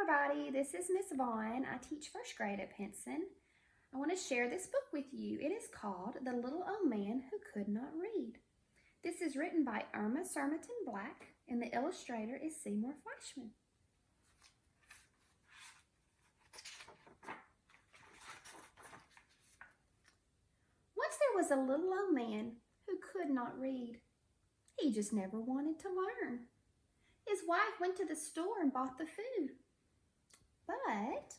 everybody, this is Miss Vaughn. I teach first grade at Pinson. I want to share this book with you. It is called The Little Old Man Who Could Not Read. This is written by Irma Surmaton Black and the illustrator is Seymour Flashman. Once there was a little old man who could not read. He just never wanted to learn. His wife went to the store and bought the food. But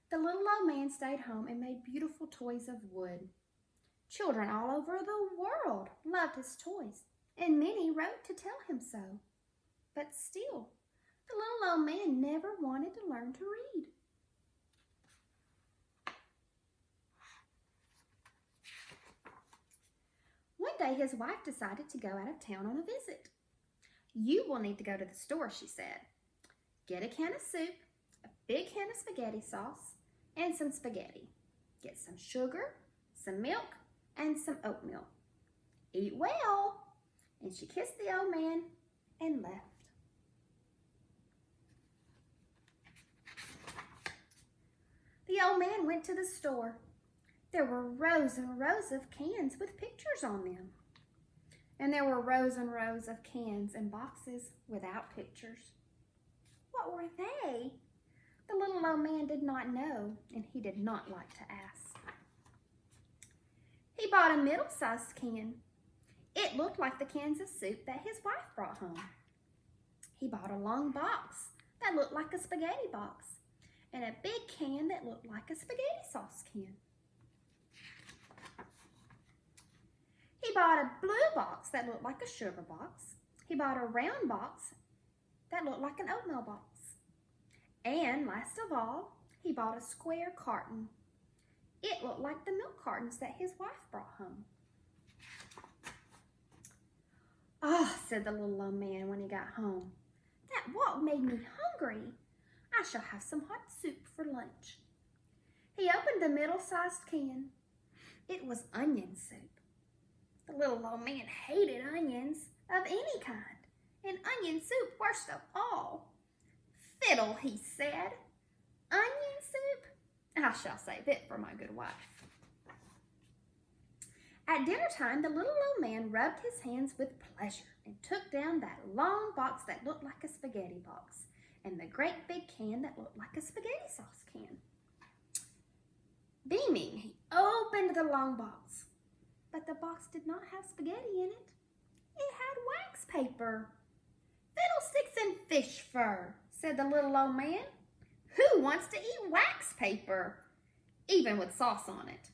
the little old man stayed home and made beautiful toys of wood. Children all over the world loved his toys, and many wrote to tell him so. But still, the little old man never wanted to learn to read. One day, his wife decided to go out of town on a visit. You will need to go to the store, she said. Get a can of soup, a big can of spaghetti sauce, and some spaghetti. Get some sugar, some milk, and some oatmeal. Eat well. And she kissed the old man and left. The old man went to the store. There were rows and rows of cans with pictures on them. And there were rows and rows of cans and boxes without pictures. What were they? The little old man did not know, and he did not like to ask. He bought a middle-sized can. It looked like the cans of soup that his wife brought home. He bought a long box that looked like a spaghetti box, and a big can that looked like a spaghetti sauce can. He bought a blue box that looked like a sugar box. He bought a round box that looked like an oatmeal box. And last of all, he bought a square carton. It looked like the milk cartons that his wife brought home. "Oh," said the little old man when he got home, "that walk made me hungry. I shall have some hot soup for lunch." He opened the middle-sized can. It was onion soup. The little old man hated onions of any kind, and onion soup worst of all. "Fiddle," he said. "Onion soup? I shall save it for my good wife." At dinner time, the little old man rubbed his hands with pleasure and took down that long box that looked like a spaghetti box and the great big can that looked like a spaghetti sauce can. Beaming, he opened the long box. But the box did not have spaghetti in it. It had wax paper. "Fiddlesticks and fish fur," said the little old man. "Who wants to eat wax paper, even with sauce on it?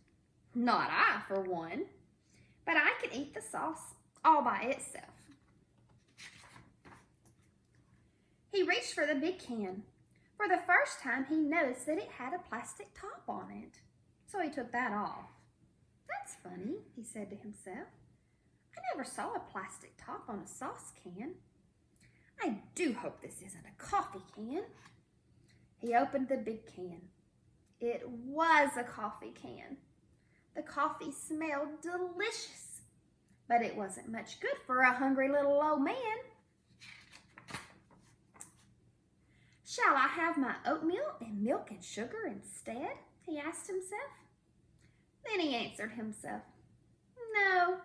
Not I, for one. But I can eat the sauce all by itself." He reached for the big can. For the first time, he noticed that it had a plastic top on it. So he took that off. "That's funny," he said to himself. "I never saw a plastic top on a sauce can. I do hope this isn't a coffee can." He opened the big can. It was a coffee can. The coffee smelled delicious, but it wasn't much good for a hungry little old man. "Shall I have my oatmeal and milk and sugar instead?" he asked himself. Then he answered himself, "No,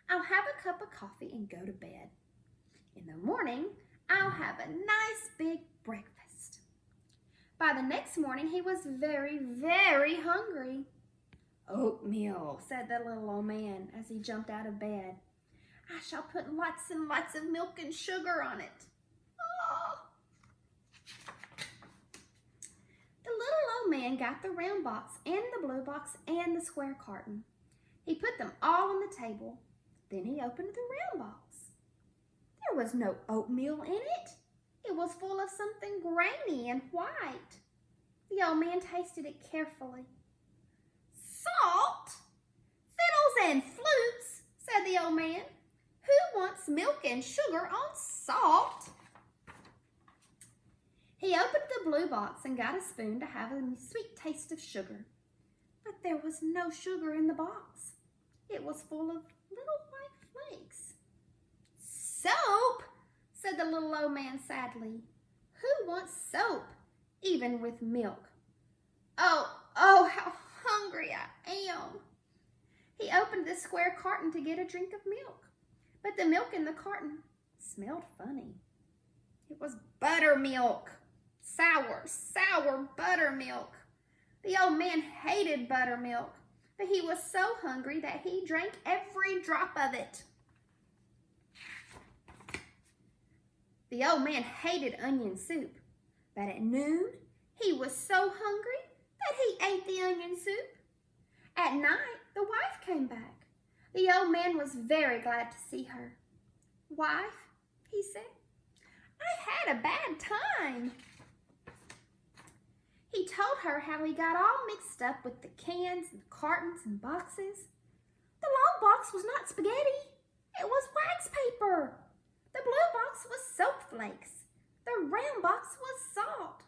I'll have a cup of coffee and go to bed. In the morning, I'll have a nice big breakfast." By the next morning, he was very, very hungry. "Oatmeal," said the little old man as he jumped out of bed. "I shall put lots and lots of milk and sugar on it." Oh. The little old man got the round box and the blue box and the square carton. He put them all on the table. Then he opened the round box. There was no oatmeal in it. It was full of something grainy and white. The old man tasted it carefully. "Salt? Fiddles and flutes," said the old man. "Who wants milk and sugar on salt?" He opened the blue box and got a spoon to have a sweet taste of sugar. But there was no sugar in the box. It was full of little white flakes. "Soap?" old man sadly. Who wants soap, even with milk? Oh, how hungry I am. He opened the square carton to get a drink of milk, but the milk in the carton smelled funny. It was buttermilk, sour buttermilk. The old man hated buttermilk, but he was so hungry that he drank every drop of it. The old man hated onion soup, but at noon he was so hungry that he ate the onion soup. At night, the wife came back. The old man was very glad to see her. "Wife," he said, "I had a bad time." He told her how he got all mixed up with the cans and cartons and boxes. The long box was not spaghetti, it was wax paper. The blue box was soap flakes. The round box was salt.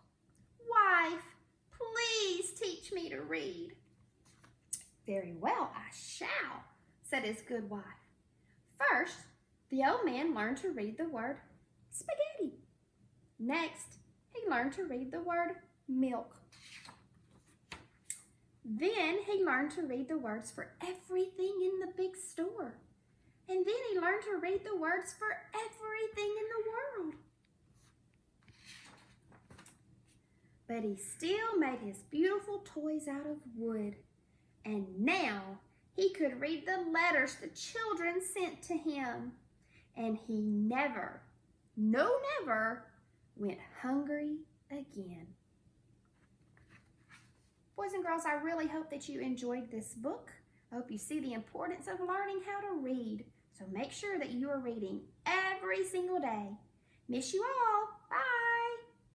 "Wife, please teach me to read." "Very well, I shall," said his good wife. First, the old man learned to read the word spaghetti. Next, he learned to read the word milk. Then he learned to read the words for everything in the big store. And then he learned to read the words for everything in the world. But he still made his beautiful toys out of wood. And now he could read the letters the children sent to him. And he never, no never, went hungry again. Boys and girls, I really hope that you enjoyed this book. I hope you see the importance of learning how to read. So make sure that you are reading every single day. Miss you all.